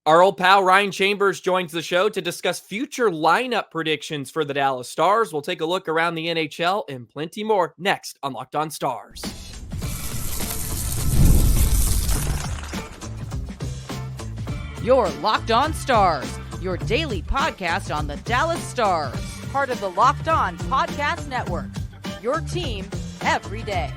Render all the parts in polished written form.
Our old pal Ryan Chambers joins the show to discuss future lineup predictions for the Dallas Stars. We'll take a look around the NHL and plenty more next on Locked On Stars. You're Locked On Stars, your daily podcast on the Dallas Stars, part of the Locked On Podcast Network, your team every day.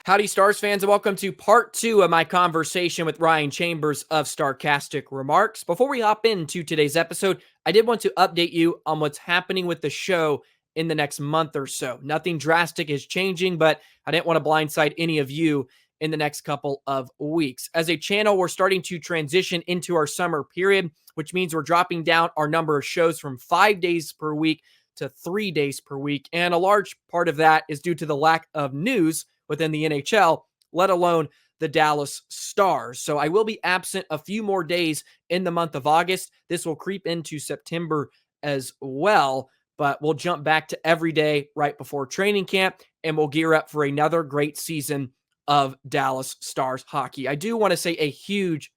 Howdy, Stars fans, and welcome to part 2 of my conversation with Ryan Chambers of Starcastic Remarks. Before we hop into today's episode, I did want to update you on what's happening with the show in the next month or so. Nothing drastic is changing, but I didn't want to blindside any of you in the next couple of weeks. As a channel, we're starting to transition into our summer period, which means we're dropping down our number of shows from 5 days per week to 3 days per week. And a large part of that is due to the lack of news within the NHL, let alone the Dallas Stars. So I will be absent a few more days in the month of August. This will creep into September as well, but we'll jump back to every day right before training camp, and we'll gear up for another great season of Dallas Stars hockey. I do want to say a huge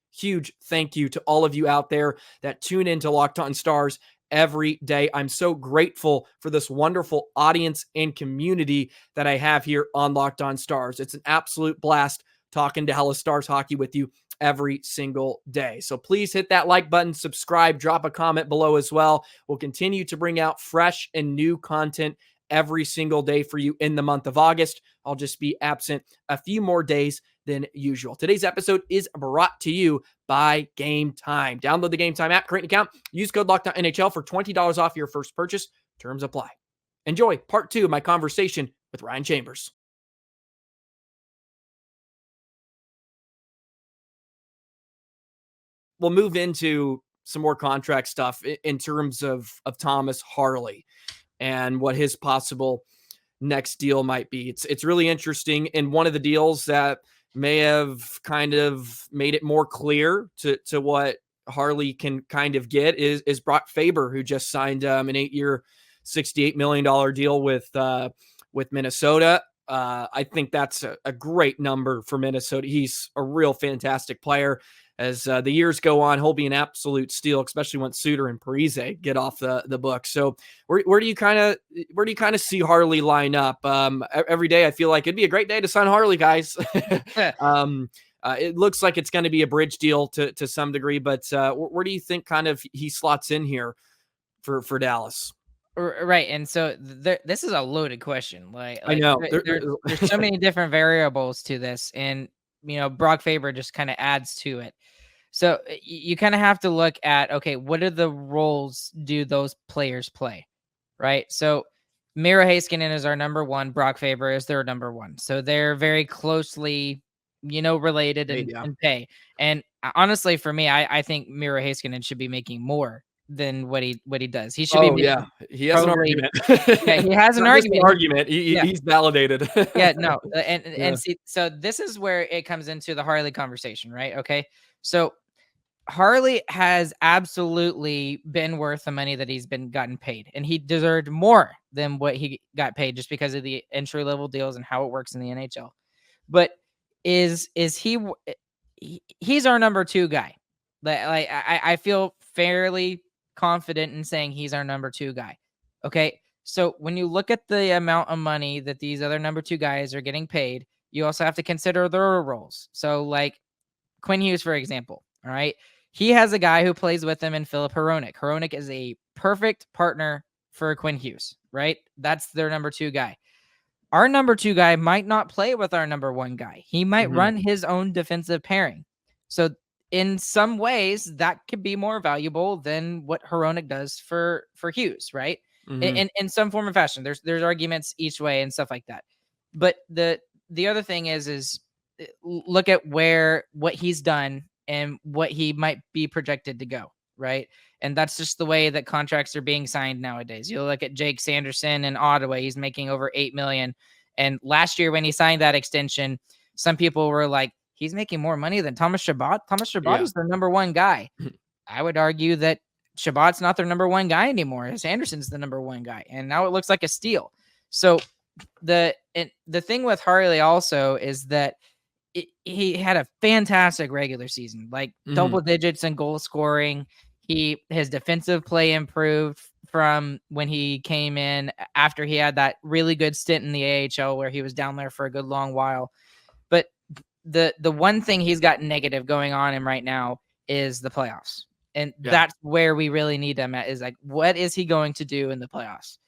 thank you to all of you out there that tune into Locked On Stars every day. I'm so grateful for this wonderful audience and community that I have here on Locked On Stars. It's an absolute blast talking Dallas Stars hockey with you every single day. So please hit that like button, subscribe, drop a comment below as well. We'll continue to bring out fresh and new content every single day for you in the month of August. I'll just be absent a few more days than usual. Today's episode is brought to you by Game Time. Download the Game Time app, create an account, use code LOCKEDONNHL for $20 off your first purchase. Terms apply. Enjoy part 2 of my conversation with Ryan Chambers. We'll move into some more contract stuff in terms of Thomas Harley and what his possible next deal might be. It's really interesting. And one of the deals that may have kind of made it more clear to what Harley can kind of get is Brock Faber, who just signed an 8-year, $68 million deal with Minnesota. I think that's a great number for Minnesota. He's a real fantastic player. As the years go on, he'll be an absolute steal, especially once Suter and Parise get off the book. So where do you kind of see Harley line up? Every day I feel like it'd be a great day to sign Harley, guys. It looks like it's going to be a bridge deal to some degree, but where do you think kind of he slots in here for Dallas? Right, and so this is a loaded question. Like I know there's so many different variables to this, and Brock Faber just kind of adds to it. So you kind of have to look at, okay, what are the roles do those players play, right? So Miro Heiskanen is our number one. Brock Faber is their number one. So they're very closely, related in pay. And honestly, for me, I think Miro Heiskanen should be making more than what he does. He should be. Yeah, he has an argument. Yeah, he has an argument. He's validated. Yeah, no, and see, so this is where it comes into the Harley conversation, right? Okay, so Harley has absolutely been worth the money that he's been gotten paid, and he deserved more than what he got paid just because of the entry level deals and how it works in the NHL. But is he's our number 2 guy? Like I feel fairly confident in saying he's our number 2 guy. Okay. So when you look at the amount of money that these other number 2 guys are getting paid, you also have to consider their roles. So like Quinn Hughes, for example, all right. He has a guy who plays with him in Philip Hronek. Hronek is a perfect partner for Quinn Hughes, right? That's their number 2 guy. Our number 2 guy might not play with our number 1 guy. He might run his own defensive pairing. So in some ways, that could be more valuable than what Hronek does for Hughes, right? In some form or fashion. There's arguments each way and stuff like that. But the other thing is look at what he's done and what he might be projected to go, right? And that's just the way that contracts are being signed nowadays. You look at Jake Sanderson in Ottawa, he's making over $8 million. And last year when he signed that extension, some people were like, he's making more money than Thomas Chabot. Thomas Chabot is their number 1 guy. I would argue that Chabot's not their number 1 guy anymore. Sanderson's the number 1 guy. And now it looks like a steal. So the thing with Harley also is that he had a fantastic regular season, like double digits in goal scoring. His defensive play improved from when he came in after he had that really good stint in the AHL where he was down there for a good long while. But the one thing he's got negative going on him right now is the playoffs. And that's where we really need him at, is like, what is he going to do in the playoffs?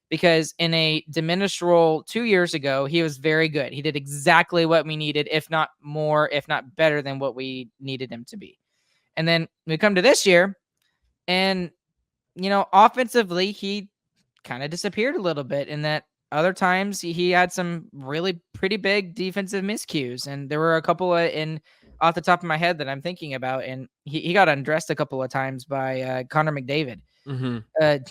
Because in a diminished role 2 years ago, he was very good. He did exactly what we needed, if not more, if not better than what we needed him to be. And then we come to this year, and, offensively, he kind of disappeared a little bit in that other times he had some really pretty big defensive miscues. And there were a couple off the top of my head that I'm thinking about. And he got undressed a couple of times by Connor McDavid. Mm-hmm.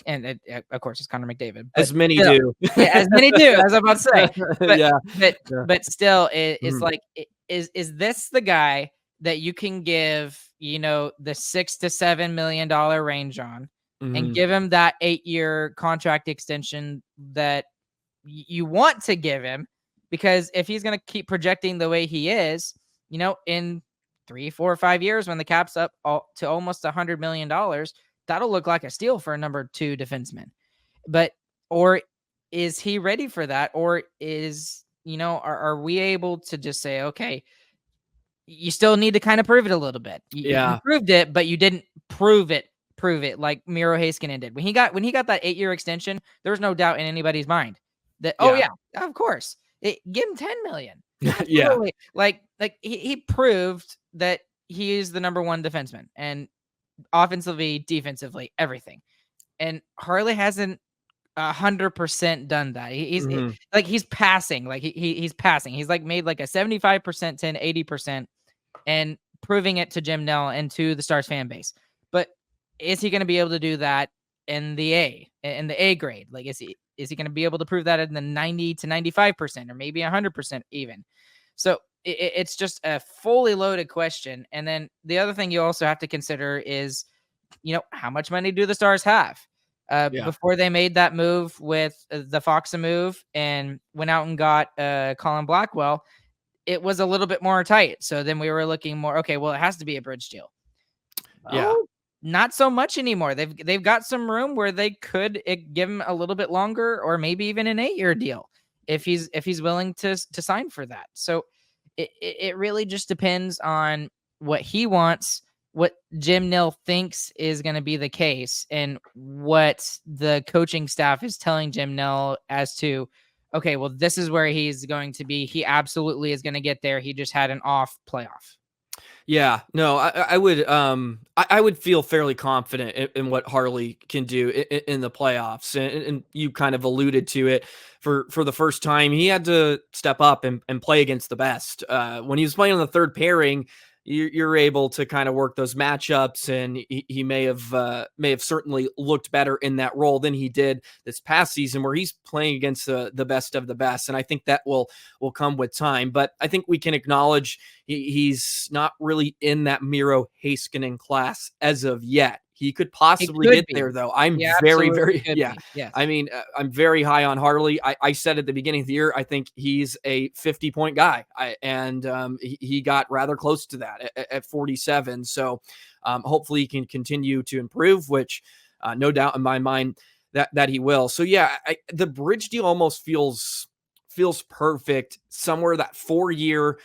And of course, it's Connor McDavid. As many do. Yeah, as many do, as I'm about to say. But, but still, it's like, is this the guy that you can give, the $6 to $7 million range on, and give him that 8-year contract extension that you want to give him? Because if he's going to keep projecting the way he is, in 3, 4, 5 years, when the cap's up to almost $100 million, that'll look like a steal for a number 2 defenseman. Or is he ready for that? Or is, are we able to just say, okay, you still need to kind of prove it a little bit. You proved it, but you didn't prove it like Miro Heiskanen did. When he got that 8-year extension, there was no doubt in anybody's mind that, of course, give him $10 million. Absolutely. Like he proved that he is the number 1 defenseman, and offensively, defensively, everything. And Harley hasn't 100% done that. He's passing. Like he's passing. He's like made like a 75% to an 80%, and proving it to Jim Nell and to the Stars fan base. But is he going to be able to do that in the A grade? Like, is he going to be able to prove that in the 90 to 95%, or maybe 100% even? So it's just a fully loaded question. And then the other thing you also have to consider is, how much money do the Stars have? Before they made that move with the Foxa move and went out and got Colin Blackwell, it was a little bit more tight. So then we were looking more, okay, well, it has to be a bridge deal. Not so much anymore. They've got some room where they could give him a little bit longer, or maybe even an 8-year deal if he's willing to sign for that. So it really just depends on what he wants, what Jim Nill thinks is going to be the case, and what the coaching staff is telling Jim Nill as to, okay, well, this is where he's going to be. He absolutely is going to get there. He just had an off playoff. Yeah, no, I would feel fairly confident in what Harley can do in the playoffs, and you kind of alluded to it. For the first time, he had to step up and play against the best. When he was playing on the third pairing, you're able to kind of work those matchups, and he may have certainly looked better in that role than he did this past season, where he's playing against the best of the best. And I think that will come with time. But I think we can acknowledge he's not really in that Miro Heiskanen class as of yet. He could possibly get there, though. I'm very, very, yes. I mean, I'm very high on Harley. I said at the beginning of the year, I think he's a 50-point guy. He got rather close to that at 47. So hopefully he can continue to improve, which no doubt in my mind that he will. So the bridge deal almost feels perfect, somewhere that 4-year,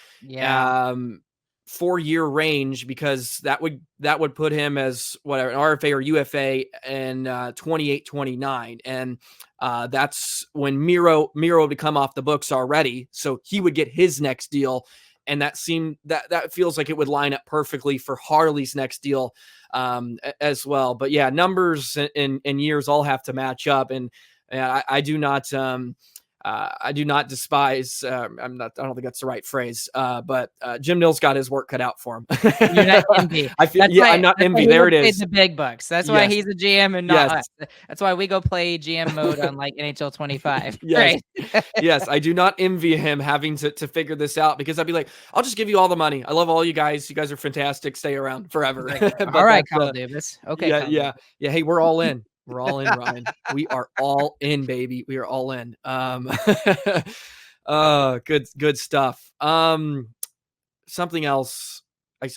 4-year range, because that would put him as whatever, an RFA or UFA in 28-29. And that's when Miro would come off the books already. So he would get his next deal. And that feels like it would line up perfectly for Harley's next deal as well. But yeah, numbers and years all have to match up. And I do not despise. I don't think that's the right phrase. But Jim Nill's got his work cut out for him. You're not envy. I'm not envy. There it is. The big bucks. That's why he's a GM and not us. That's why we go play GM mode on like NHL 25. Yes. Right? Yes, I do not envy him having to figure this out, because I'd be like, I'll just give you all the money. I love all you guys. You guys are fantastic. Stay around forever. All right, Kyle Davis. Okay. Yeah. Hey, we're all in. We're all in, Ryan. We are all in, baby. We are all in. Good stuff. something else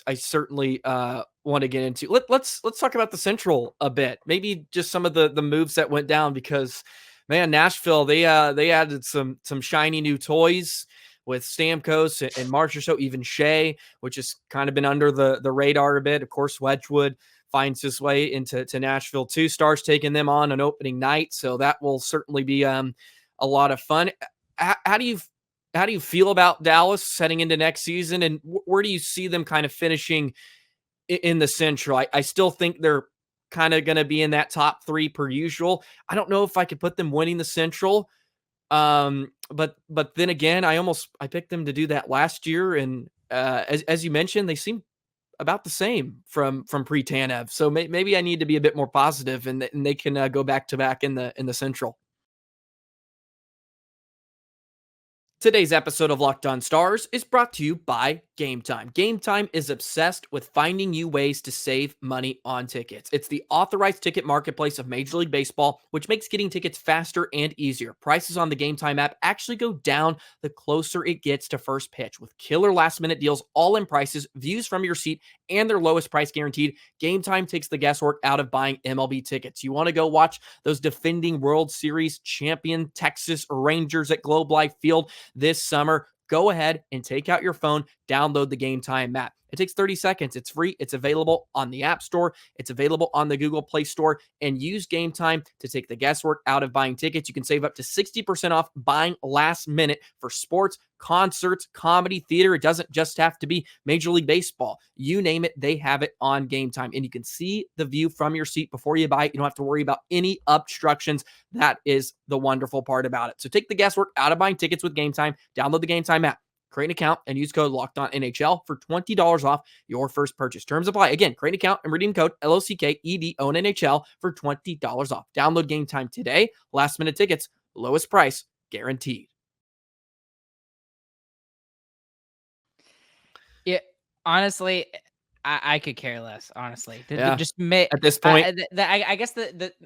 I certainly want to get into. Let's talk about the Central a bit. Maybe just some of the moves that went down, because man, Nashville, they added some shiny new toys with Stamkos and Marchessault, even Shea, which has kind of been under the radar a bit. Of course, Wedgwood finds his way into Nashville too. Stars taking them on opening night, so that will certainly be a lot of fun. How do you feel about Dallas heading into next season, and where do you see them kind of finishing in the Central? I still think they're kind of going to be in that top 3 per usual. I don't know if I could put them winning the Central. But then again, I picked them to do that last year, and as you mentioned, they seem about the same from pre-Tanev. So maybe I need to be a bit more positive, and they can go back to back in the Central. Today's episode of Locked On Stars is brought to you by Game Time. Game Time is obsessed with finding you ways to save money on tickets. It's the authorized ticket marketplace of Major League Baseball, which makes getting tickets faster and easier. Prices on the Game Time app actually go down the closer it gets to first pitch, with killer last-minute deals, all-in prices, views from your seat, and their lowest price guaranteed. Game Time takes the guesswork out of buying MLB tickets. You want to go watch those defending World Series champion Texas Rangers at Globe Life Field this summer? Go ahead and take out your phone, download the Game Time app. It takes 30 seconds. It's free. It's available on the App Store. It's available on the Google Play Store. And use Game Time to take the guesswork out of buying tickets. You can save up to 60% off buying last minute for sports, concerts, comedy, theater. It doesn't just have to be Major League Baseball. You name it, they have it on Game Time. And you can see the view from your seat before you buy it. You don't have to worry about any obstructions. That is the wonderful part about it. So take the guesswork out of buying tickets with Game Time. Download the Game Time app. Create an account and use code LOCKEDONNHL for $20 off your first purchase. Terms apply. Again, create an account and redeem code LOCKEDONNHL for $20 off. Download Game Time today. Last minute tickets, lowest price guaranteed. Yeah, honestly, I could care less. Honestly, Yeah. just At this point, I guess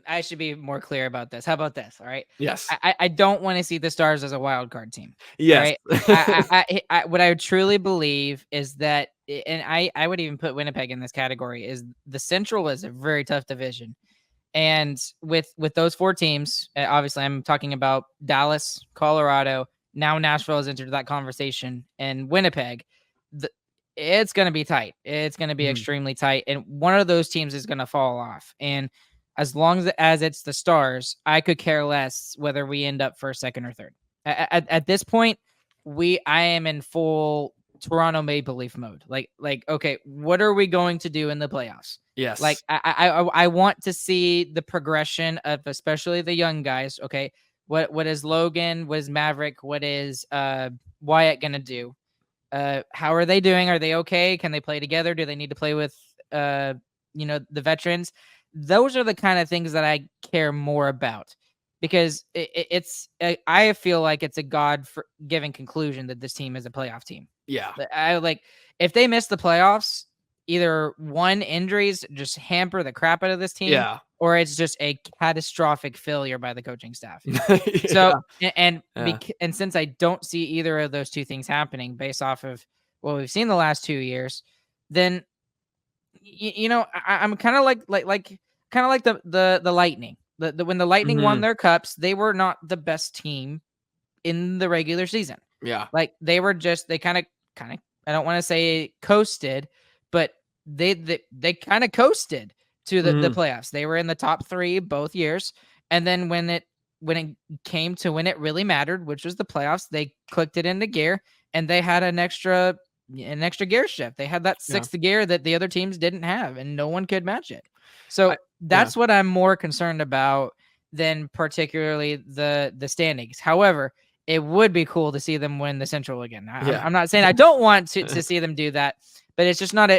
I should be more clear about this. How about this? All right. yes. I don't want to see the Stars as a wild card team. Yes. Right? What I truly believe is that, and I would even put Winnipeg in this category, is the Central is a very tough division. And with those 4 teams, obviously I'm talking about Dallas, Colorado, now Nashville has entered that conversation, and Winnipeg. It's going to be tight. It's going to be extremely tight. And one of those teams is going to fall off. And as long as it's the Stars, I could care less whether we end up first, second, or third. At this point, I am in full Toronto Maple Leaf mode. Like, okay, what are we going to do in the playoffs? Yes. Like, I want to see the progression of especially the young guys. Okay, what is Logan? What is Maverick? What is Wyatt going to do? How are they doing? Are they okay? Can they play together? Do they need to play with, the veterans? Those are the kind of things that I care more about, because I feel like it's a God-given conclusion that this team is a playoff team. Yeah. If they miss the playoffs, either one, injuries just hamper the crap out of this team. Yeah. Or it's just a catastrophic failure by the coaching staff. Yeah. So, and since I don't see either of those two things happening based off of what we've seen the last 2 years, then, I'm kind of like the Lightning. When the Lightning won their cups, they were not the best team in the regular season. Yeah. Like they kind of, I don't want to say coasted, but they kind of coasted to the playoffs. They were in the top 3 both years. And then when it came to when it really mattered, which was the playoffs, they clicked it into gear, and they had an extra gear shift. They had that 6th gear that the other teams didn't have, and no one could match it. So that's what I'm more concerned about than particularly the standings. However, it would be cool to see them win the Central again. I'm not saying I don't want to see them do that, but it's just not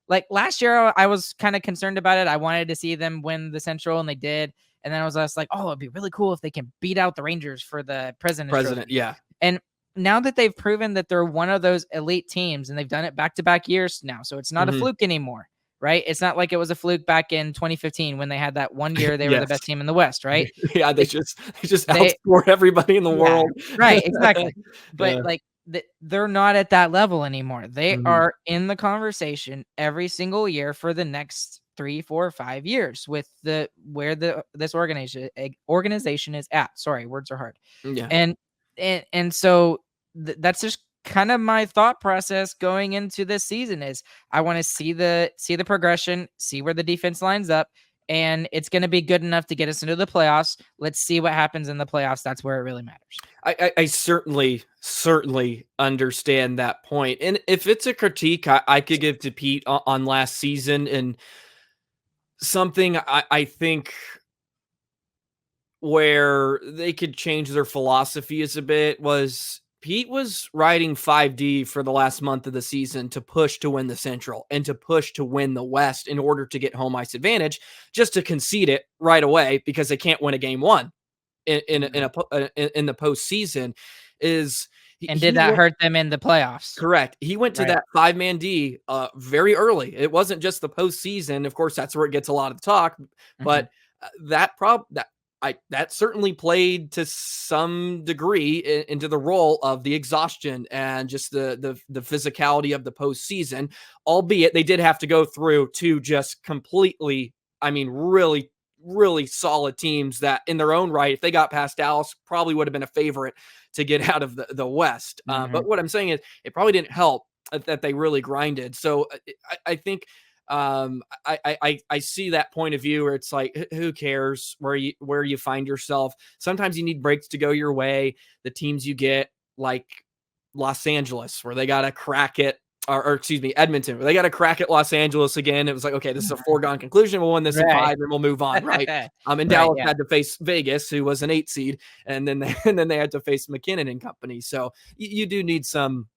like last year, I was kind of concerned about it. I wanted to see them win the Central, and they did. And then I was just like, oh, it'd be really cool if they can beat out the Rangers for the President. Yeah. And now that they've proven that they're one of those elite teams, and they've done it back-to-back years now, so it's not a fluke anymore, right? It's not like it was a fluke back in 2015 when they had that one year they were the best team in the West, right? Yeah, they just outscored everybody in the world. Right, exactly. But they're not at that level anymore. They Mhm. are in the conversation every single year for the next 3, 4, 5 years with this organization is at. Sorry, words are hard. Yeah. And so that's just kind of my thought process going into this season is I want to see the progression, see where the defense lines up, and it's going to be good enough to get us into the playoffs. Let's see what happens in the playoffs. That's where it really matters. I certainly understand that point. And if it's a critique I could give to Pete on last season, and something I think where they could change their philosophy is a bit was Pete was riding 5D for the last month of the season to push to win the Central and to push to win the West in order to get home ice advantage, just to concede it right away because they can't win a game one in the postseason. Did that hurt them in the playoffs? Correct. He went to that 5-man D very early. It wasn't just the postseason. Of course, that's where it gets a lot of talk, but that certainly played to some degree into the role of the exhaustion and just the physicality of the postseason. Albeit they did have to go through two just completely, really, really solid teams that in their own right, if they got past Dallas, probably would have been a favorite to get out of the West. But what I'm saying is it probably didn't help that they really grinded. So I think I see that point of view where it's like, who cares where you find yourself? Sometimes you need breaks to go your way. The teams you get, like Los Angeles, where they got to crack it, or excuse me, Edmonton, where they got to crack at Los Angeles again. It was like, okay, this is a foregone conclusion. We'll win this in 5 and we'll move on, right? And Dallas had to face Vegas, who was an 8 seed, and then they had to face McKinnon and company. So you do need some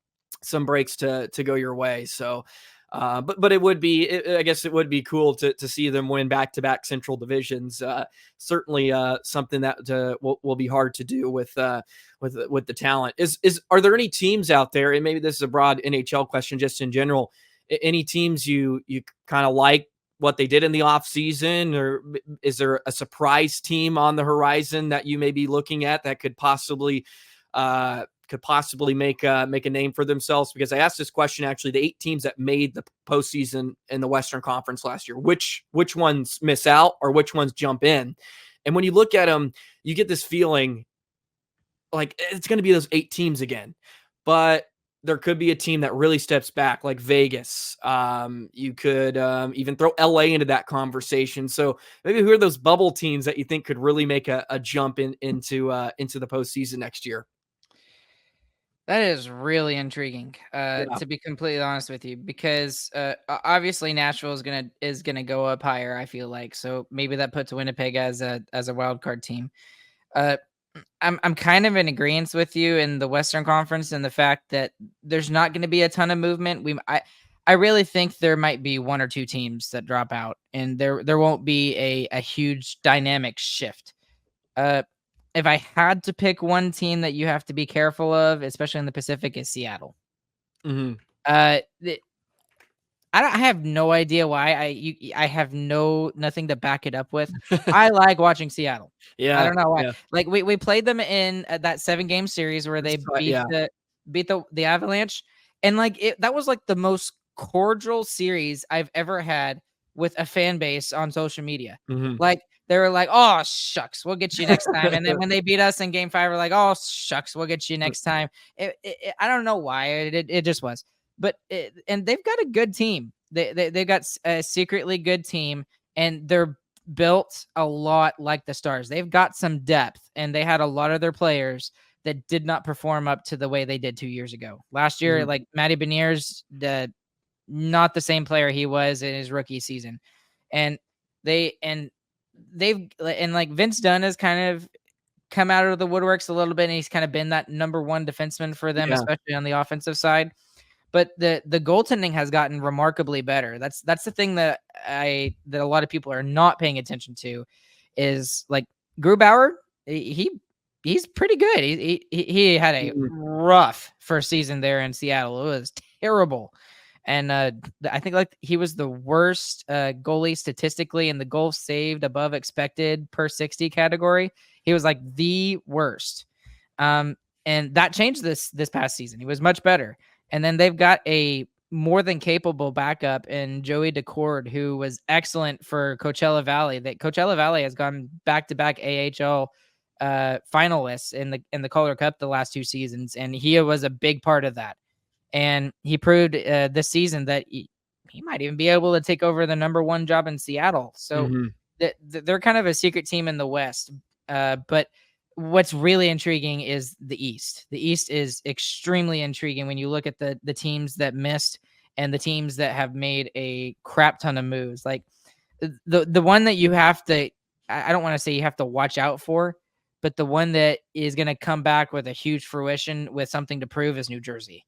breaks to go your way. So but it would be, I guess it would be cool to see them win back-to-back Central divisions. Certainly something that will be hard to do with the talent. Are there any teams out there, and maybe this is a broad NHL question just in general, any teams you kind of like what they did in the offseason, or is there a surprise team on the horizon that you may be looking at that could possibly make a name for themselves? Because I asked this question, actually, the 8 teams that made the postseason in the Western Conference last year, which ones miss out or which ones jump in? And when you look at them, you get this feeling like it's going to be those 8 teams again, but there could be a team that really steps back, like Vegas. You could even throw LA into that conversation. So maybe who are those bubble teams that you think could really make a jump into the postseason next year? That is really intriguing, to be completely honest with you, because obviously Nashville is gonna go up higher, I feel like. So maybe that puts Winnipeg as a wild card team. I'm kind of in agreement with you in the Western Conference and the fact that there's not going to be a ton of movement. I really think there might be 1 or 2 teams that drop out, and there won't be a huge dynamic shift. If I had to pick one team that you have to be careful of, especially in the Pacific, is Seattle. Mm-hmm. I have no idea why. I have nothing to back it up with. I like watching Seattle. Yeah, I don't know why. yeah. Like we played them in that 7-game series where they beat the Avalanche, and that was like the most cordial series I've ever had with a fan base on social media. Mm-hmm. Like they were like, "Oh shucks, we'll get you next time," and then when they beat us in Game 5, we're like, "Oh shucks, we'll get you next time." I don't know why it just was. But and they've got a good team. They've got a secretly good team, and they're built a lot like the Stars. They've got some depth, and they had a lot of their players that did not perform up to the way they did 2 years ago. Last year, like Matty Beniers, not the same player he was in his rookie season, and like Vince Dunn has kind of come out of the woodworks a little bit, and he's kind of been that number 1 defenseman for them, especially on the offensive side. But the goaltending has gotten remarkably better. That's the thing that a lot of people are not paying attention to, is like Grubauer. He's pretty good. He had a rough first season there in Seattle. It was terrible, and I think like he was the worst goalie statistically in the goals saved above expected per 60 category. He was like the worst. And that changed this past season. He was much better. And then they've got a more than capable backup in Joey Decord, who was excellent for Coachella Valley. That Coachella Valley has gone back-to-back AHL finalists in the Calder Cup the last 2 seasons, and he was a big part of that. And he proved this season that he might even be able to take over the number 1 job in Seattle. So they're kind of a secret team in the West. But what's really intriguing is the East. The East is extremely intriguing when you look at the teams that missed and the teams that have made a crap ton of moves. Like the one that you have to, I don't want to say you have to watch out for, but the one that is going to come back with a huge fruition with something to prove is New Jersey.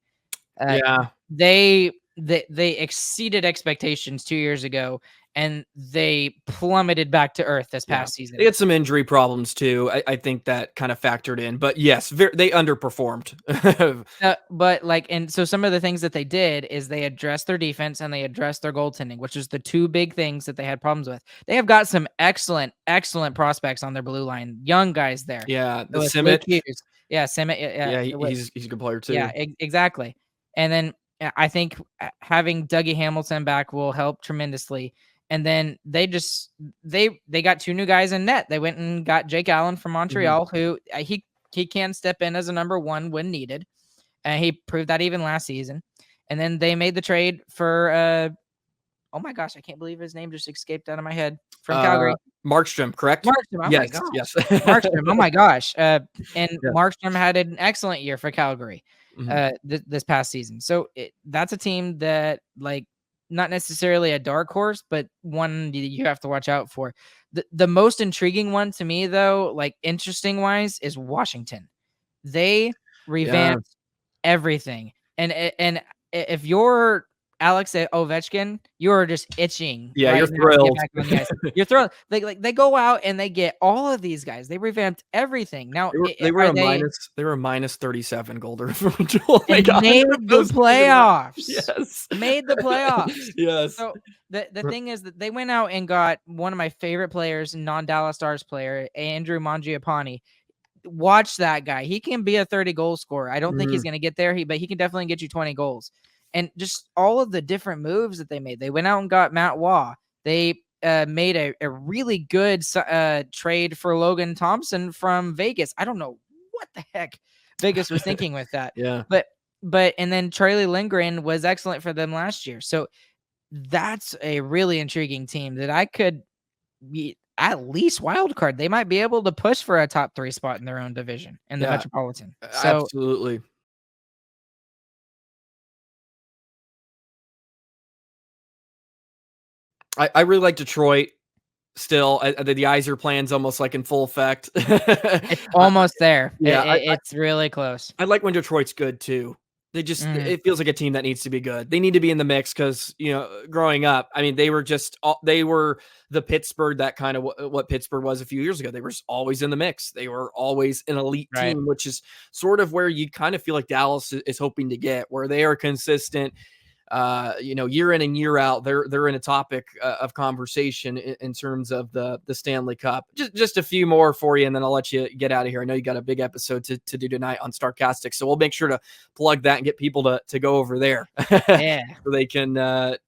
They exceeded expectations 2 years ago, and they plummeted back to earth this past season. They had some injury problems too. I think that kind of factored in, but yes, they underperformed. And so some of the things that they did is they addressed their defense and they addressed their goaltending, which is the 2 big things that they had problems with. They have got some excellent prospects on their blue line, young guys there. Yeah, the Simic. Simic. Yeah, he's a good player too. Yeah, exactly. And then I think having Dougie Hamilton back will help tremendously. And then they got 2 new guys in net. They went and got Jake Allen from Montreal, who he can step in as a number 1 when needed. And he proved that even last season. And then they made the trade for oh my gosh, I can't believe his name just escaped out of my head, from Calgary. Markstrom, correct? Markstrom, oh my gosh. Yes. Markstrom, oh my gosh. Markstrom had an excellent year for Calgary this past season. So that's a team that, like, not necessarily a dark horse, but one you have to watch out for. The most intriguing one to me, though, like interesting wise, is Washington. They revamped everything. And if you're Alex Ovechkin, you're just itching. Yeah, you're thrilled. You're thrilled. They go out and they get all of these guys. They revamped everything. Now they were a minus 37 goal differential. Made the playoffs. Yes, made the playoffs. Yes. So the thing is that they went out and got one of my favorite players, non-Dallas Stars player, Andrew Mangiapane. Watch that guy. He can be a 30 goal scorer. I don't think he's going to get there, but he can definitely get you 20 goals. And just all of the different moves that they made. They went out and got Matt Waugh. They made a really good trade for Logan Thompson from Vegas. I don't know what the heck Vegas was thinking with that. Yeah. But and then Charlie Lindgren was excellent for them last year. So that's a really intriguing team that I could be at least wild card. They might be able to push for a top 3 spot in their own division in the Metropolitan. So absolutely. I really like Detroit still. The Yzer plan's almost like in full effect. It's almost there. Yeah, it's really close. I like when Detroit's good too. They just it feels like a team that needs to be good. They need to be in the mix because, growing up, I mean, they were the Pittsburgh, that kind of what Pittsburgh was a few years ago. They were always in the mix. They were always an elite team, which is sort of where you kind of feel like Dallas is hoping to get, where they are consistent. Year in and year out, they're in a topic of conversation in terms of the Stanley Cup. Just a few more for you, and then I'll let you get out of here. I know you got a big episode to do tonight on Starcastic, so we'll make sure to plug that and get people to go over there. Yeah, so they can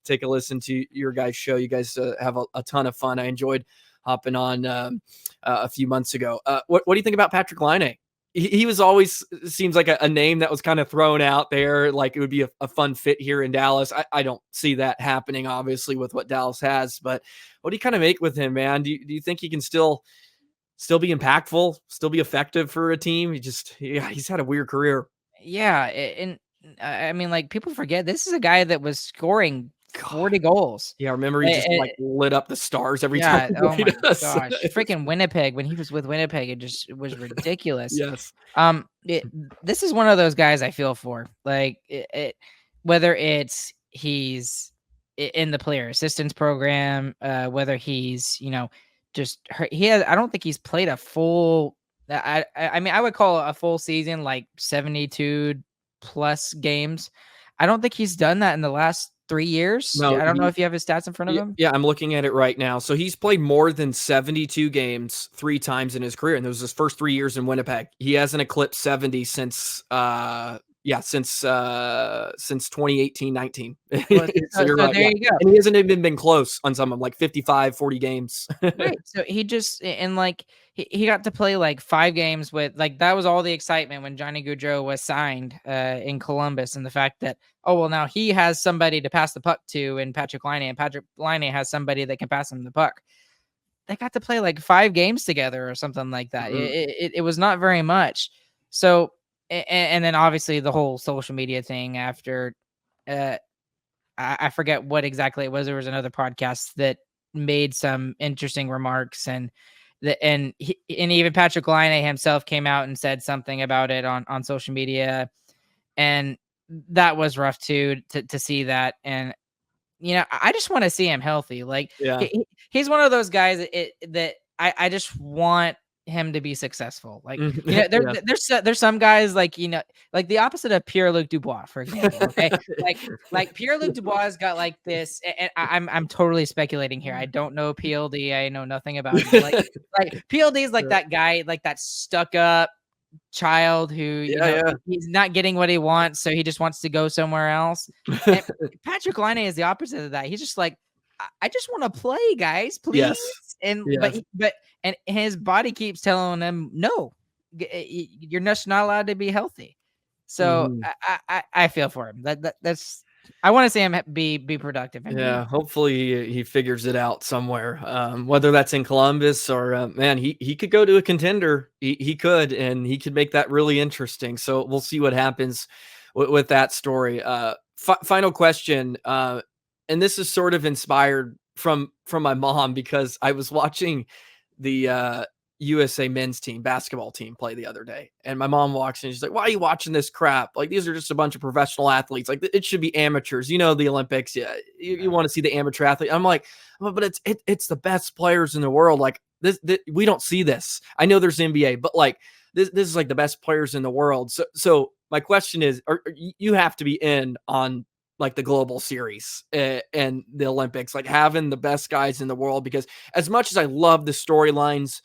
take a listen to your guys' show. You guys have a ton of fun. I enjoyed hopping on a few months ago. What do you think about Patrick Laine? He was always seems like a name that was kind of thrown out there, like it would be a fun fit here in Dallas. I don't see that happening, obviously, with what Dallas has. But what do you kind of make with him, man? Do you think he can still be impactful, still be effective for a team? He's had a weird career. Yeah, and I mean, like, people forget this is a guy that was scoring 40 goals. Yeah, remember he just lit up the Stars every time. Oh my gosh, freaking Winnipeg, when he was with Winnipeg, it just was ridiculous. Yes. This is one of those guys I feel for, like whether it's he's in the player assistance program, whether he's just hurt. I don't think he's played a full. I mean, I would call it a full season, like 72 plus games. I don't think he's done that in the last 3 years. No, I don't know if you have his stats in front of him. Yeah, I'm looking at it right now. So he's played more than 72 games 3 times in his career, and those his first 3 years in Winnipeg. He hasn't eclipsed 70 since 2018-19. Well, So you're right, there yeah. you go. And he hasn't even been close on some of them, like 55, 40 games. Right. So he just and like he got to play like 5 games with like that was all the excitement when Johnny Gaudreau was signed in Columbus, and the fact that now he has somebody to pass the puck to in Patrick Laine, and Patrick Laine has somebody that can pass him the puck. They got to play like 5 games together or something like that. Mhm. It was not very much. So and then obviously the whole social media thing after I forget what exactly it was. There was another podcast that made some interesting remarks, and even Patrick Laine himself came out and said something about it on social media, and that was rough too to see that. And I just want to see him healthy. Like Yeah. he's one of those guys that I just want him to be successful. Like there's some guys like like the opposite of Pierre-Luc Dubois, for example. Okay, like Pierre-Luc Dubois has got like this. And I'm totally speculating here. I don't know PLD. I know nothing about him. Like PLD is like that guy, like that stuck up child who he's not getting what he wants, so he just wants to go somewhere else. And Patrick Laine is the opposite of that. He's just like, I just want to play, guys, please. Yes. And but his body keeps telling him, no, you're just not allowed to be healthy. So I feel for him. That's I want to see him be productive. Yeah, hopefully he figures it out somewhere. Whether that's in Columbus or man, he could go to a contender. He could, and he could make that really interesting. So we'll see what happens with that story. Final question, and this is sort of inspired from my mom because I was watching the USA men's team basketball team play the other day, and my mom walks in. She's like, "Why are you watching this crap? Like these are just a bunch of professional athletes. Like it should be amateurs. The Olympics. Yeah, you want to see the amateur athlete." I'm like, "But it's the best players in the world. Like this we don't see this. I know there's NBA, but like this is like the best players in the world. So my question is, you have to be in on like the global series and the Olympics, like having the best guys in the world, because as much as I love the storylines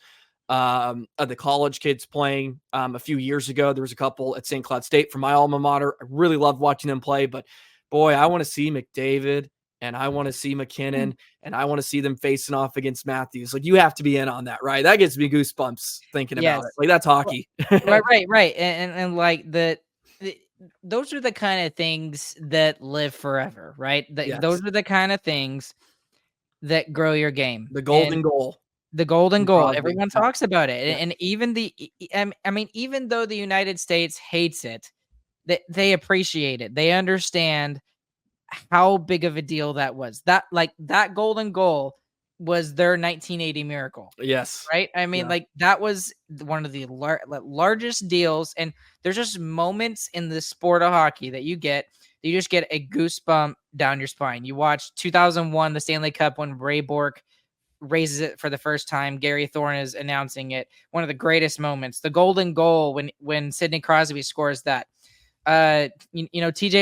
of the college kids playing a few years ago, there was a couple at St. Cloud State from my alma mater. I really loved watching them play, but boy, I want to see McDavid and I want to see McKinnon and I want to see them facing off against Matthews. Like you have to be in on that, right? That gives me goosebumps thinking about it. Like that's hockey. Right. And like those are the kind of things that live forever, right? Those are the kind of things that grow your game. The golden goal. The golden goal. Probably. Everyone talks about it. Yeah. And even even though the United States hates it, they appreciate it. They understand how big of a deal that was. That golden goal was their 1980 miracle. Yes. Right? I mean, like that was one of the largest deals. And there's just moments in the sport of hockey that you just get a goosebump down your spine. You watch 2001, the Stanley Cup, when Ray Bourque raises it for the first time. Gary Thorne is announcing it. One of the greatest moments. The golden goal when Sidney Crosby scores that. TJ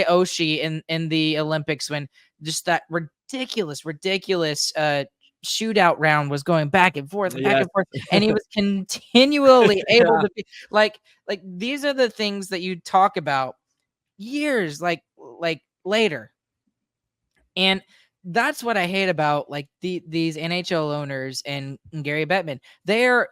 Oshie in the Olympics, when just that ridiculous shootout round was going back and forth, and he was continually able to be like these are the things that you talk about years like later. And that's what I hate about like these NHL owners and Gary Bettman. They're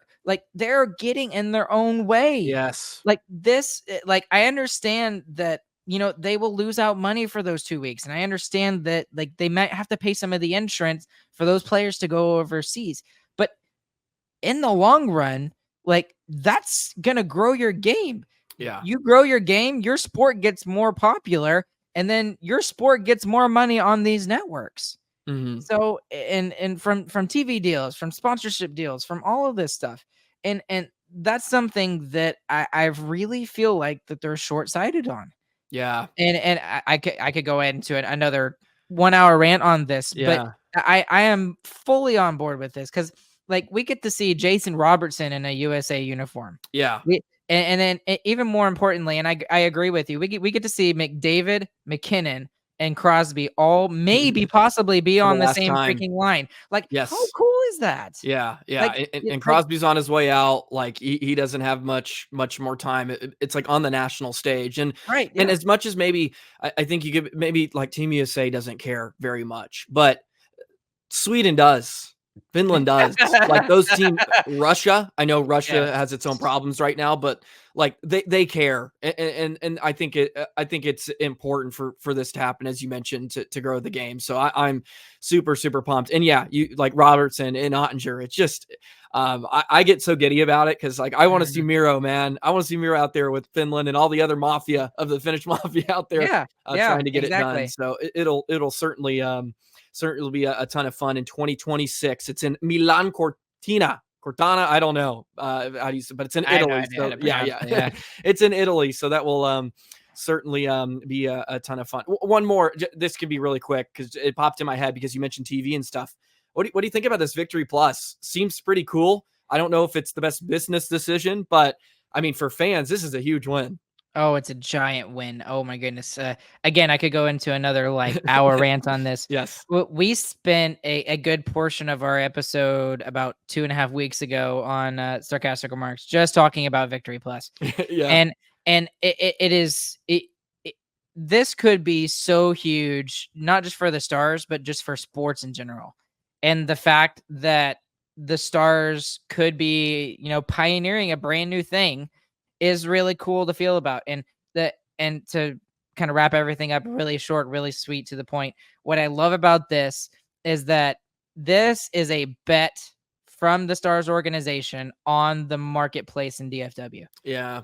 getting in their own way. Yes. Like this, like I understand that, they will lose out money for those 2 weeks. And I understand that like they might have to pay some of the insurance for those players to go overseas. But in the long run, like that's going to grow your game. Yeah. You grow your game, your sport gets more popular, and then your sport gets more money on these networks. Mm-hmm. So, and from TV deals, from sponsorship deals, from all of this stuff. And that's something that I really feel like that they're short-sighted on. Yeah. And I could go into another 1 hour rant on this, but I am fully on board with this because like we get to see Jason Robertson in a USA uniform. Yeah. And then even more importantly, and I agree with you, we get to see McDavid, McKinnon, and Crosby all maybe possibly be For the on the last same time. freaking line. Like, how Yes. cool is that? Yeah, yeah, Like, and Crosby's on his way out. Like he doesn't have much more time. It's like on the national stage, and right, and yeah. as much as maybe I think you could maybe like Team USA doesn't care very much, but Sweden does. Finland does. Like those teams, Russia, I know Russia has its own problems right now, but like they care. And I think it's important for this to happen, as you mentioned, to grow the game. So I'm super, super pumped. And yeah, you like Robertson and Ottinger. It's just I get so giddy about it because like I want to see Miro, man. I want to see Miro out there with Finland and all the other mafia of the Finnish mafia out there trying to get it done. So it'll certainly be a ton of fun in 2026. It's in Milan Cortina. Cortana, I don't know how do you say, but it's in Italy. So yeah. It's in Italy, so that will certainly be a ton of fun. One more, this could be really quick because it popped in my head because you mentioned TV and stuff. What do you think about this Victory Plus? Seems pretty cool. I don't know if it's the best business decision, but I mean, for fans, this is a huge win. Oh, it's a giant win. Oh my goodness. Again, I could go into another like hour rant on this. Yes. We spent a good portion of our episode about 2.5 weeks ago on Starcastic Remarks, just talking about Victory Plus. Yeah. And this could be so huge, not just for the Stars, but just for sports in general. And the fact that the Stars could be, pioneering a brand new thing is really cool to feel about. And to kind of wrap everything up really short, really sweet, to the point, what I love about this is that this is a bet from the Stars organization on the marketplace in DFW. Yeah.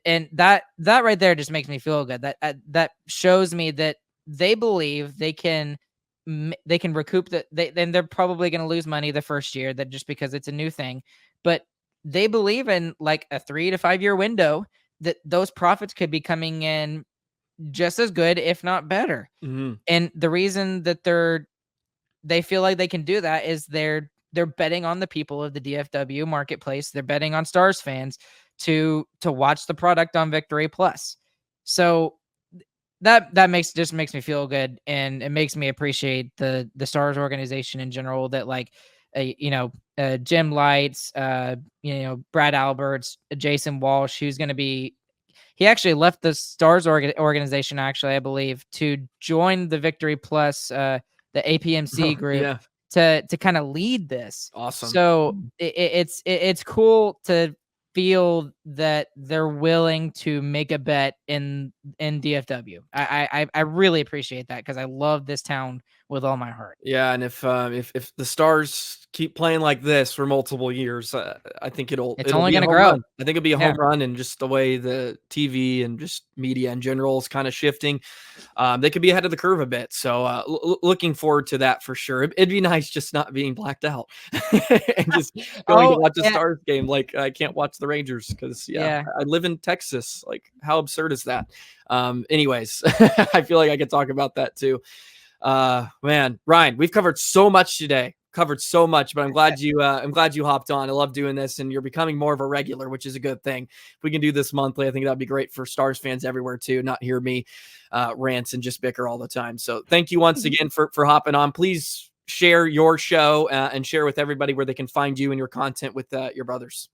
And that right there just makes me feel good. That shows me that they believe they can recoup that. Then they're probably going to lose money the first year, that just because it's a new thing, but they believe in like a 3 to 5 year window that those profits could be coming in just as good, if not better. Mm-hmm. And the reason that they feel like they can do that is they're betting on the people of the DFW marketplace. They're betting on Stars fans to watch the product on Victory Plus. So that makes me feel good, and it makes me appreciate the Stars organization in general, that like Jim Lights, Brad Alberts, Jason Walsh, who's going to be, he actually left the Stars organization, actually, I believe, to join the Victory Plus, the APMC group, to kind of lead this. Awesome. So it's cool to feel that they're willing to make a bet in DFW. I really appreciate that, because I love this town with all my heart. Yeah, and if the Stars keep playing like this for multiple years, I think it'll only be going to a home grow. run. I think it'll be a home run, and just the way the TV and just media in general is kind of shifting, they could be ahead of the curve a bit. So looking forward to that for sure. It'd be nice just not being blacked out and just going to watch a Stars game. Like I can't watch the Rangers because I live in Texas. Like how absurd is that? Anyways, I feel like I could talk about that too. Man, Ryan, we've covered so much today. But I'm glad you hopped on. I love doing this, and you're becoming more of a regular, which is a good thing. If we can do this monthly, I think that'd be great for Stars fans everywhere too, not hear me rant and just bicker all the time. So thank you once again for hopping on. Please share your show and share with everybody where they can find you and your content with your brothers.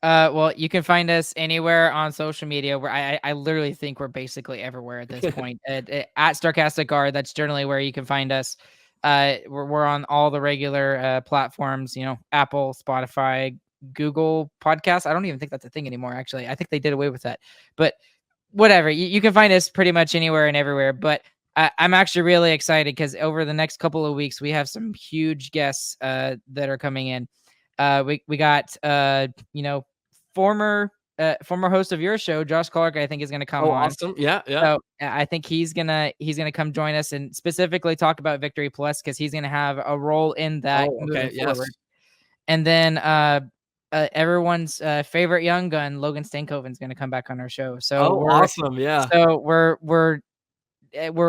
Well, you can find us anywhere on social media, where I literally think we're basically everywhere at this point. At Starcastic Guard, that's generally where you can find us. We're on all the regular platforms, Apple, Spotify, Google Podcasts. I don't even think that's a thing anymore, actually. I think they did away with that. But whatever, you can find us pretty much anywhere and everywhere. But I'm actually really excited, because over the next couple of weeks, we have some huge guests that are coming in. We got former host of your show, Josh Clark, I think is going to come on. Awesome. Yeah. So I think he's gonna come join us and specifically talk about Victory Plus, because he's gonna have a role in that moving forward. And then everyone's favorite young gun, Logan Stankoven's going to come back on our show. So awesome. Yeah. So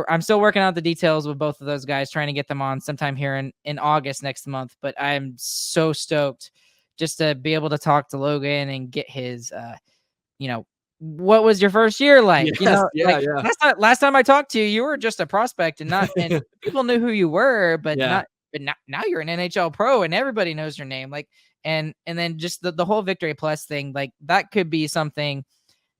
I'm still working out the details with both of those guys, trying to get them on sometime here in August next month. But I'm so stoked just to be able to talk to Logan and get his, what was your first year like? Yes, yeah. Last time I talked to you, you were just a prospect and people knew who you were, but Yeah. now you're an NHL pro and everybody knows your name. Like, and then just the whole Victory Plus thing, like that could be something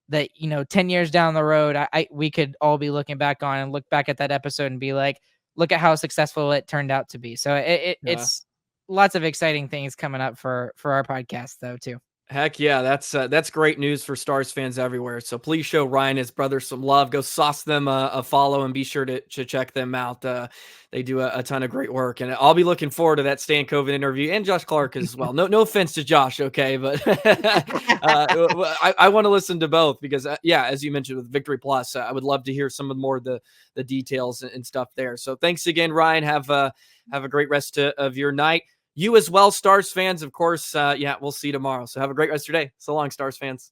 that, 10 years down the road, we could all be looking back on and look back at that episode and be like, look at how successful it turned out to be. So it's lots of exciting things coming up for our podcast though, too. Heck yeah, that's great news for Stars fans everywhere. So please show Ryan and his brother some love. Go sauce them a follow and be sure to check them out. They do a ton of great work, and I'll be looking forward to that Stan Coven interview and Josh Clark as well. No offense to Josh, okay, but I want to listen to both because as you mentioned with Victory Plus, I would love to hear some of more of the details and stuff there. So thanks again, Ryan. Have a great rest of your night. You as well, Stars fans, of course. We'll see you tomorrow. So have a great rest of your day. So long, Stars fans.